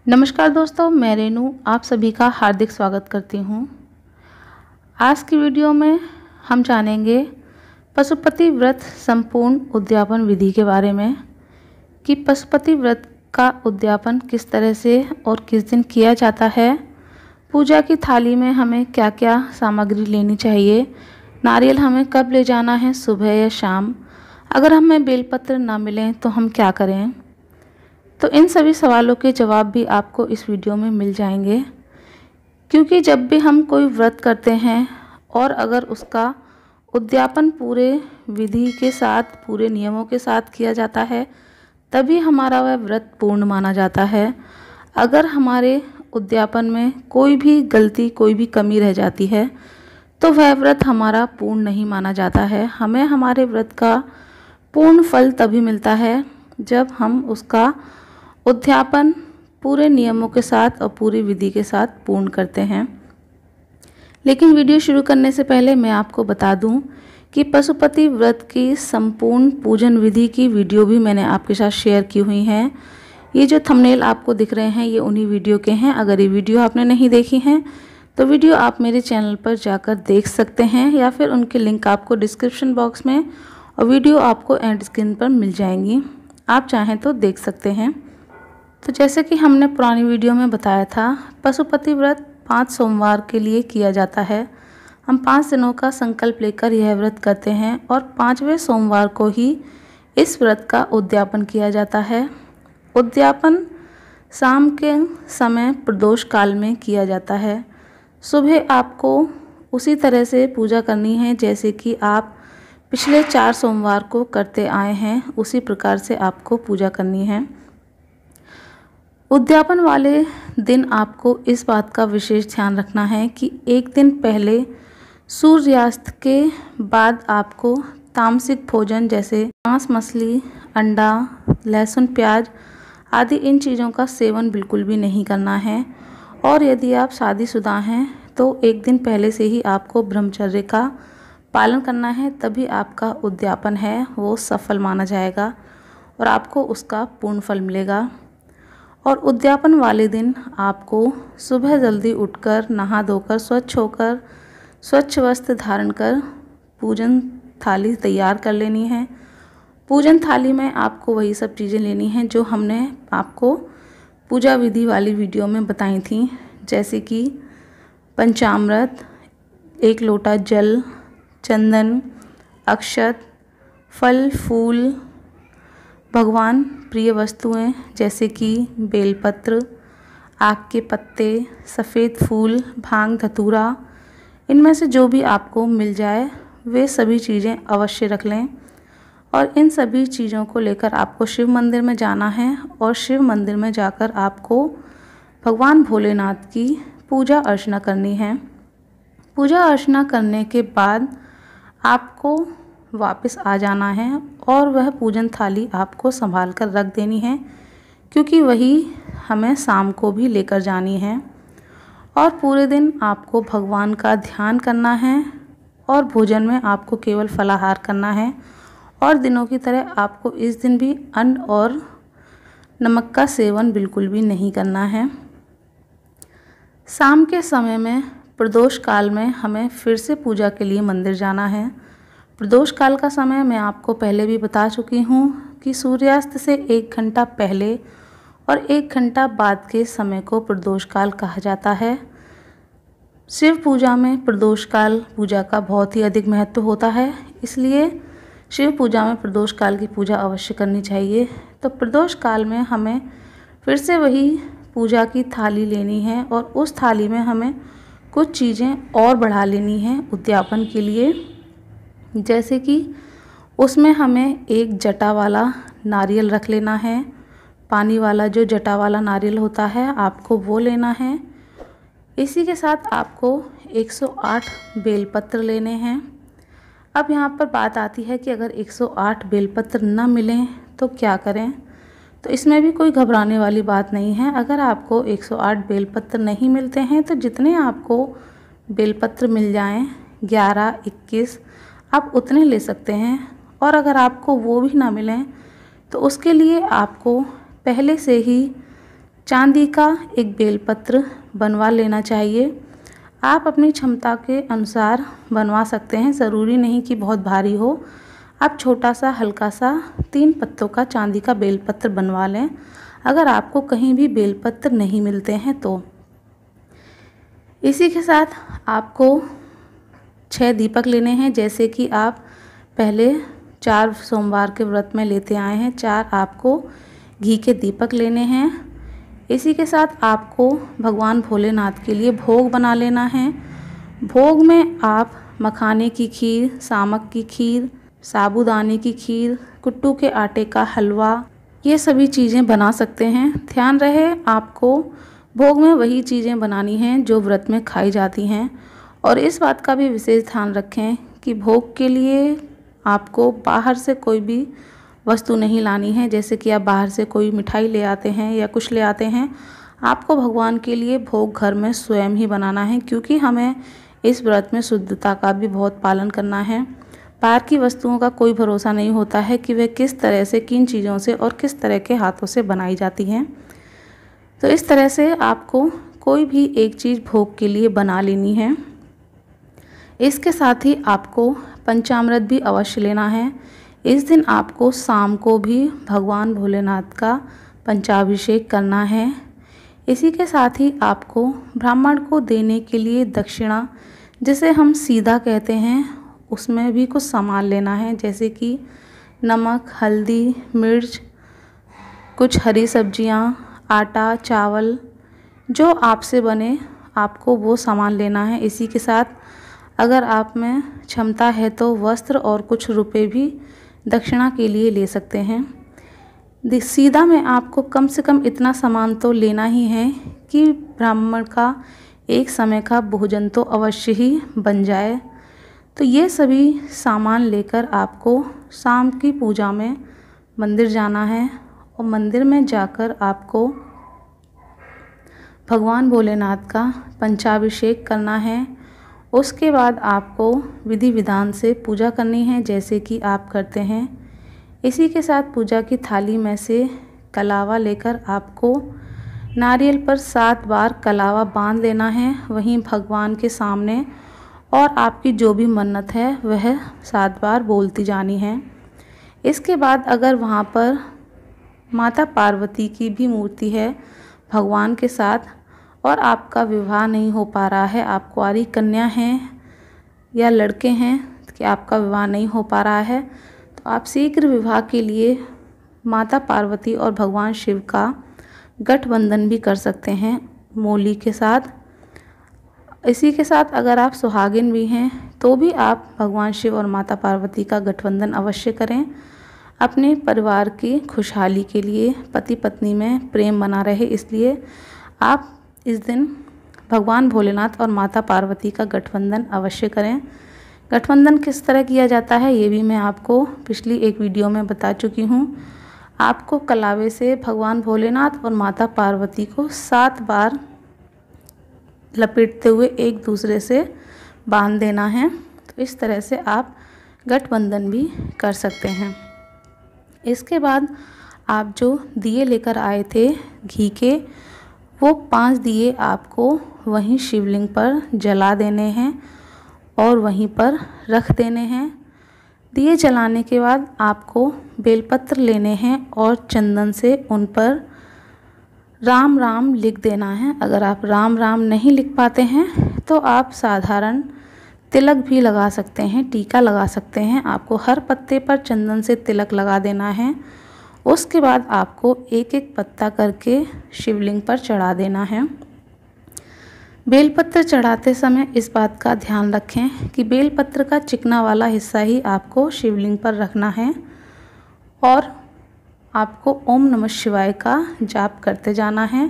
नमस्कार दोस्तों, मैं रेनू आप सभी का हार्दिक स्वागत करती हूँ। आज की वीडियो में हम जानेंगे पशुपति व्रत संपूर्ण उद्यापन विधि के बारे में कि पशुपति व्रत का उद्यापन किस तरह से और किस दिन किया जाता है। पूजा की थाली में हमें क्या क्या सामग्री लेनी चाहिए, नारियल हमें कब ले जाना है, सुबह या शाम, अगर हमें बेलपत्र ना मिलें तो हम क्या करें। तो इन सभी सवालों के जवाब भी आपको इस वीडियो में मिल जाएंगे, क्योंकि जब भी हम कोई व्रत करते हैं और अगर उसका उद्यापन पूरे विधि के साथ, पूरे नियमों के साथ किया जाता है, तभी हमारा वह व्रत पूर्ण माना जाता है। अगर हमारे उद्यापन में कोई भी गलती, कोई भी कमी रह जाती है तो वह व्रत हमारा पूर्ण नहीं माना जाता है। हमें हमारे व्रत का पूर्ण फल तभी मिलता है जब हम उसका उद्यापन पूरे नियमों के साथ और पूरी विधि के साथ पूर्ण करते हैं। लेकिन वीडियो शुरू करने से पहले मैं आपको बता दूं कि पशुपति व्रत की संपूर्ण पूजन विधि की वीडियो भी मैंने आपके साथ शेयर की हुई हैं। ये जो थंबनेल आपको दिख रहे हैं ये उन्हीं वीडियो के हैं। अगर ये वीडियो आपने नहीं देखी हैं तो वीडियो आप मेरे चैनल पर जाकर देख सकते हैं, या फिर उनके लिंक आपको डिस्क्रिप्शन बॉक्स में और वीडियो आपको एंड स्क्रीन पर मिल जाएंगी, आप चाहें तो देख सकते हैं। तो जैसे कि हमने पुरानी वीडियो में बताया था, पशुपति व्रत 5 सोमवार के लिए किया जाता है। हम 5 दिनों का संकल्प लेकर यह व्रत करते हैं और 5वें सोमवार को ही इस व्रत का उद्यापन किया जाता है। उद्यापन शाम के समय प्रदोष काल में किया जाता है। सुबह आपको उसी तरह से पूजा करनी है जैसे कि आप पिछले 4 सोमवार को करते आए हैं, उसी प्रकार से आपको पूजा करनी है। उद्यापन वाले दिन आपको इस बात का विशेष ध्यान रखना है कि एक दिन पहले सूर्यास्त के बाद आपको तामसिक भोजन जैसे मांस, मछली, अंडा, लहसुन, प्याज आदि इन चीज़ों का सेवन बिल्कुल भी नहीं करना है। और यदि आप शादीशुदा हैं तो एक दिन पहले से ही आपको ब्रह्मचर्य का पालन करना है, तभी आपका उद्यापन है वो सफल माना जाएगा और आपको उसका पूर्ण फल मिलेगा। और उद्यापन वाले दिन आपको सुबह जल्दी उठकर, नहा धोकर, स्वच्छ होकर, स्वच्छ वस्त्र धारण कर पूजन थाली तैयार कर लेनी है। पूजन थाली में आपको वही सब चीज़ें लेनी हैं जो हमने आपको पूजा विधि वाली वीडियो में बताई थी, जैसे कि पंचामृत, 1 लोटा जल, चंदन, अक्षत, फल फूल, भगवान प्रिय वस्तुएं जैसे कि बेलपत्र, आक के पत्ते, सफ़ेद फूल, भांग, धतूरा, इनमें से जो भी आपको मिल जाए वे सभी चीज़ें अवश्य रख लें। और इन सभी चीज़ों को लेकर आपको शिव मंदिर में जाना है और शिव मंदिर में जाकर आपको भगवान भोलेनाथ की पूजा अर्चना करनी है। पूजा अर्चना करने के बाद आपको वापस आ जाना है और वह पूजन थाली आपको संभाल कर रख देनी है, क्योंकि वही हमें शाम को भी लेकर जानी है। और पूरे दिन आपको भगवान का ध्यान करना है और भोजन में आपको केवल फलाहार करना है। और दिनों की तरह आपको इस दिन भी अन्न और नमक का सेवन बिल्कुल भी नहीं करना है। शाम के समय में प्रदोष काल में हमें फिर से पूजा के लिए मंदिर जाना है। प्रदोष काल का समय मैं आपको पहले भी बता चुकी हूँ कि सूर्यास्त से 1 घंटा पहले और 1 घंटा बाद के समय को प्रदोष काल कहा जाता है। शिव पूजा में प्रदोष काल पूजा का बहुत ही अधिक महत्व होता है, इसलिए शिव पूजा में प्रदोष काल की पूजा अवश्य करनी चाहिए। तो प्रदोष काल में हमें फिर से वही पूजा की थाली लेनी है और उस थाली में हमें कुछ चीज़ें और बढ़ा लेनी है उद्यापन के लिए, जैसे कि उसमें हमें 1 जटा वाला नारियल रख लेना है। पानी वाला जो जटा वाला नारियल होता है आपको वो लेना है। इसी के साथ आपको 108 बेलपत्र लेने हैं। अब यहाँ पर बात आती है कि अगर 108 बेलपत्र न मिलें तो क्या करें। तो इसमें भी कोई घबराने वाली बात नहीं है। अगर आपको 108 बेलपत्र नहीं मिलते हैं तो जितने आपको बेलपत्र मिल जाएं, 11, 21, आप उतने ले सकते हैं। और अगर आपको वो भी ना मिलें तो उसके लिए आपको पहले से ही चांदी का एक बेलपत्र बनवा लेना चाहिए। आप अपनी क्षमता के अनुसार बनवा सकते हैं, ज़रूरी नहीं कि बहुत भारी हो। आप छोटा सा हल्का सा 3 पत्तों का चांदी का बेलपत्र बनवा लें, अगर आपको कहीं भी बेलपत्र नहीं मिलते हैं तो। इसी के साथ आपको 6 दीपक लेने हैं, जैसे कि आप पहले 4 सोमवार के व्रत में लेते आए हैं। 4 आपको घी के दीपक लेने हैं। इसी के साथ आपको भगवान भोलेनाथ के लिए भोग बना लेना है। भोग में आप मखाने की खीर, सामक की खीर, साबूदाने की खीर, कुट्टू के आटे का हलवा, ये सभी चीज़ें बना सकते हैं। ध्यान रहे आपको भोग में वही चीज़ें बनानी हैं जो व्रत में खाई जाती हैं। और इस बात का भी विशेष ध्यान रखें कि भोग के लिए आपको बाहर से कोई भी वस्तु नहीं लानी है। जैसे कि आप बाहर से कोई मिठाई ले आते हैं या कुछ ले आते हैं, आपको भगवान के लिए भोग घर में स्वयं ही बनाना है, क्योंकि हमें इस व्रत में शुद्धता का भी बहुत पालन करना है। बाहर की वस्तुओं का कोई भरोसा नहीं होता है कि वह किस तरह से, किन चीज़ों से और किस तरह के हाथों से बनाई जाती हैं। तो इस तरह से आपको कोई भी एक चीज़ भोग के लिए बना लेनी है। इसके साथ ही आपको पंचामृत भी अवश्य लेना है। इस दिन आपको शाम को भी भगवान भोलेनाथ का पंचाभिषेक करना है। इसी के साथ ही आपको ब्राह्मण को देने के लिए दक्षिणा, जिसे हम सीधा कहते हैं, उसमें भी कुछ सामान लेना है, जैसे कि नमक, हल्दी, मिर्च, कुछ हरी सब्जियां, आटा, चावल, जो आपसे बने आपको वो सामान लेना है। इसी के साथ अगर आप में क्षमता है तो वस्त्र और कुछ रुपए भी दक्षिणा के लिए ले सकते हैं। सीधा में आपको कम से कम इतना सामान तो लेना ही है कि ब्राह्मण का एक समय का भोजन तो अवश्य ही बन जाए। तो ये सभी सामान लेकर आपको शाम की पूजा में मंदिर जाना है और मंदिर में जाकर आपको भगवान भोलेनाथ का पंचाभिषेक करना है। उसके बाद आपको विधि विधान से पूजा करनी है, जैसे कि आप करते हैं। इसी के साथ पूजा की थाली में से कलावा लेकर आपको नारियल पर 7 बार कलावा बांध लेना है, वहीं भगवान के सामने, और आपकी जो भी मन्नत है वह 7 बार बोलती जानी है। इसके बाद अगर वहाँ पर माता पार्वती की भी मूर्ति है भगवान के साथ, और आपका विवाह नहीं हो पा रहा है, आप कुंवारी कन्या हैं या लड़के हैं कि आपका विवाह नहीं हो पा रहा है, तो आप शीघ्र विवाह के लिए माता पार्वती और भगवान शिव का गठबंधन भी कर सकते हैं मौली के साथ। इसी के साथ अगर आप सुहागिन भी हैं तो भी आप भगवान शिव और माता पार्वती का गठबंधन अवश्य करें। अपने परिवार की खुशहाली के लिए, पति पत्नी में प्रेम बना रहे, इसलिए आप इस दिन भगवान भोलेनाथ और माता पार्वती का गठबंधन अवश्य करें। गठबंधन किस तरह किया जाता है ये भी मैं आपको पिछली एक वीडियो में बता चुकी हूँ। आपको कलावे से भगवान भोलेनाथ और माता पार्वती को 7 बार लपेटते हुए एक दूसरे से बांध देना है। तो इस तरह से आप गठबंधन भी कर सकते हैं। इसके बाद आप जो दिए लेकर आए थे घी के, वो 5 दिए आपको वहीं शिवलिंग पर जला देने हैं और वहीं पर रख देने हैं। दिए जलाने के बाद आपको बेलपत्र लेने हैं और चंदन से उन पर राम राम लिख देना है। अगर आप राम राम नहीं लिख पाते हैं तो आप साधारण तिलक भी लगा सकते हैं, टीका लगा सकते हैं। आपको हर पत्ते पर चंदन से तिलक लगा देना है। उसके बाद आपको एक एक पत्ता करके शिवलिंग पर चढ़ा देना है। बेलपत्र चढ़ाते समय इस बात का ध्यान रखें कि बेलपत्र का चिकना वाला हिस्सा ही आपको शिवलिंग पर रखना है और आपको ओम नमः शिवाय का जाप करते जाना है।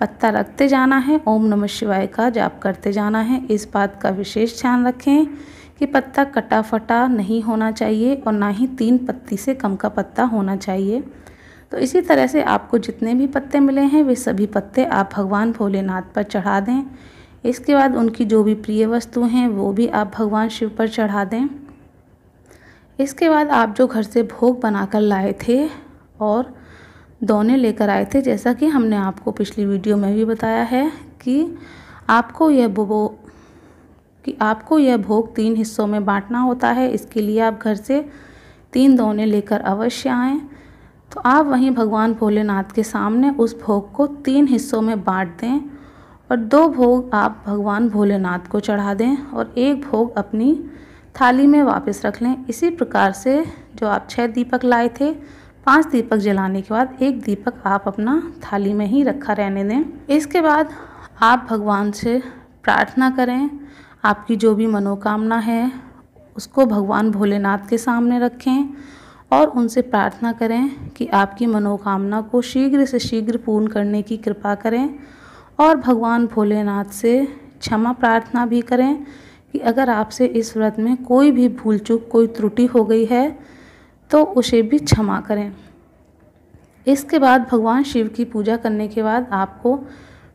पत्ता रखते जाना है, ओम नमः शिवाय का जाप करते जाना है। इस बात का विशेष ध्यान रखें कि पत्ता कटा फटा नहीं होना चाहिए और ना ही 3 पत्ती से कम का पत्ता होना चाहिए। तो इसी तरह से आपको जितने भी पत्ते मिले हैं वे सभी पत्ते आप भगवान भोलेनाथ पर चढ़ा दें। इसके बाद उनकी जो भी प्रिय वस्तु हैं वो भी आप भगवान शिव पर चढ़ा दें। इसके बाद आप जो घर से भोग बनाकर लाए थे और दोने लेकर आए थे। जैसा कि हमने आपको पिछली वीडियो में भी बताया है कि आपको यह भोग 3 हिस्सों में बांटना होता है। इसके लिए आप घर से 3 दोने लेकर अवश्य आएँ। तो आप वहीं भगवान भोलेनाथ के सामने उस भोग को 3 हिस्सों में बांट दें और 2 भोग आप भगवान भोलेनाथ को चढ़ा दें और 1 भोग अपनी थाली में वापस रख लें। इसी प्रकार से जो आप 6 दीपक लाए थे, 5 दीपक जलाने के बाद 1 दीपक आप अपना थाली में ही रखा रहने दें। इसके बाद आप भगवान से प्रार्थना करें। आपकी जो भी मनोकामना है उसको भगवान भोलेनाथ के सामने रखें और उनसे प्रार्थना करें कि आपकी मनोकामना को शीघ्र से शीघ्र पूर्ण करने की कृपा करें। और भगवान भोलेनाथ से क्षमा प्रार्थना भी करें कि अगर आपसे इस व्रत में कोई भी भूल चूक, कोई त्रुटि हो गई है तो उसे भी क्षमा करें। इसके बाद भगवान शिव की पूजा करने के बाद आपको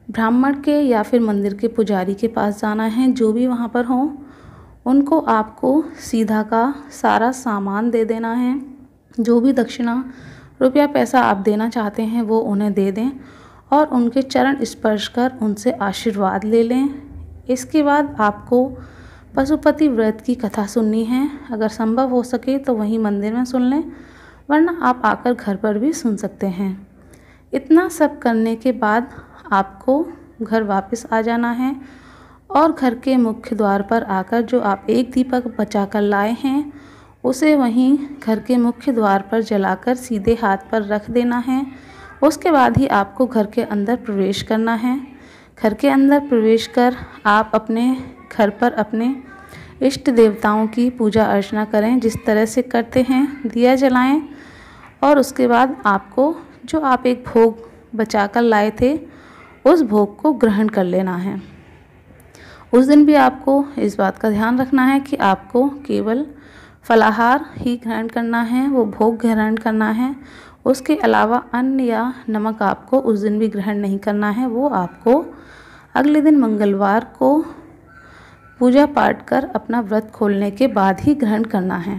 ब्राह्मण के या फिर मंदिर के पुजारी के पास जाना है। जो भी वहाँ पर हों उनको आपको सीधा का सारा सामान दे देना है। जो भी दक्षिणा रुपया पैसा आप देना चाहते हैं वो उन्हें दे दें और उनके चरण स्पर्श कर उनसे आशीर्वाद ले लें। इसके बाद आपको पशुपति व्रत की कथा सुननी है। अगर संभव हो सके तो वहीं मंदिर में सुन लें, वरना आप आकर घर पर भी सुन सकते हैं। इतना सब करने के बाद आपको घर वापस आ जाना है और घर के मुख्य द्वार पर आकर जो आप 1 दीपक बचाकर लाए हैं उसे वहीं घर के मुख्य द्वार पर जलाकर सीधे हाथ पर रख देना है। उसके बाद ही आपको घर के अंदर प्रवेश करना है। घर के अंदर प्रवेश कर आप अपने घर पर अपने इष्ट देवताओं की पूजा अर्चना करें जिस तरह से करते हैं। दिया जलाएं और उसके बाद आपको जो आप 1 भोग बचाकर लाए थे उस भोग को ग्रहण कर लेना है। उस दिन भी आपको इस बात का ध्यान रखना है कि आपको केवल फलाहार ही ग्रहण करना है, वो भोग ग्रहण करना है। उसके अलावा अन्न या नमक आपको उस दिन भी ग्रहण नहीं करना है। वो आपको अगले दिन मंगलवार को पूजा पाठ कर अपना व्रत खोलने के बाद ही ग्रहण करना है।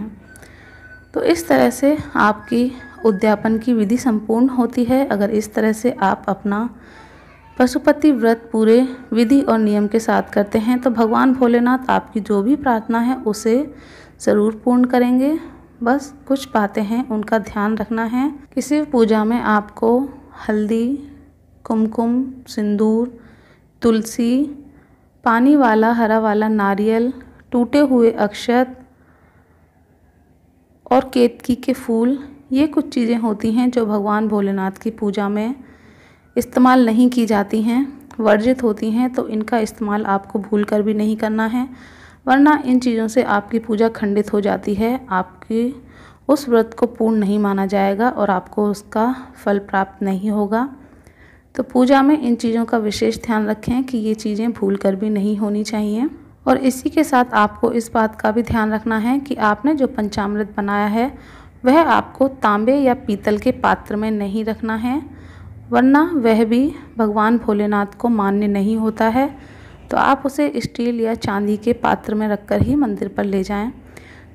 तो इस तरह से आपकी उद्यापन की विधि संपूर्ण होती है। अगर इस तरह से आप अपना पशुपति व्रत पूरे विधि और नियम के साथ करते हैं तो भगवान भोलेनाथ आपकी जो भी प्रार्थना है उसे ज़रूर पूर्ण करेंगे। बस कुछ बातें हैं उनका ध्यान रखना है कि शिव पूजा में आपको हल्दी, कुमकुम, सिंदूर, तुलसी, पानी वाला हरा वाला नारियल, टूटे हुए अक्षत और केतकी के फूल, ये कुछ चीज़ें होती हैं जो भगवान भोलेनाथ की पूजा में इस्तेमाल नहीं की जाती हैं, वर्जित होती हैं। तो इनका इस्तेमाल आपको भूल कर भी नहीं करना है, वरना इन चीज़ों से आपकी पूजा खंडित हो जाती है। आपकी उस व्रत को पूर्ण नहीं माना जाएगा और आपको उसका फल प्राप्त नहीं होगा। तो पूजा में इन चीज़ों का विशेष ध्यान रखें कि ये चीज़ें भूल कर भी नहीं होनी चाहिए। और इसी के साथ आपको इस बात का भी ध्यान रखना है कि आपने जो पंचामृत बनाया है वह आपको तांबे या पीतल के पात्र में नहीं रखना है, वरना वह भी भगवान भोलेनाथ को मान्य नहीं होता है। तो आप उसे स्टील या चांदी के पात्र में रखकर ही मंदिर पर ले जाएं।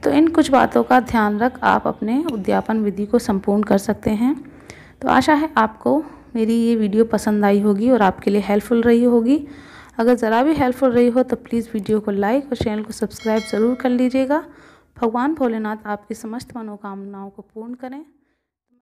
तो इन कुछ बातों का ध्यान रख आप अपने उद्यापन विधि को संपूर्ण कर सकते हैं। तो आशा है आपको मेरी ये वीडियो पसंद आई होगी और आपके लिए हेल्पफुल रही होगी। अगर ज़रा भी हेल्पफुल रही हो तो प्लीज़ वीडियो को लाइक और चैनल को सब्सक्राइब ज़रूर कर लीजिएगा। भगवान भोलेनाथ आपकी समस्त मनोकामनाओं को पूर्ण करें।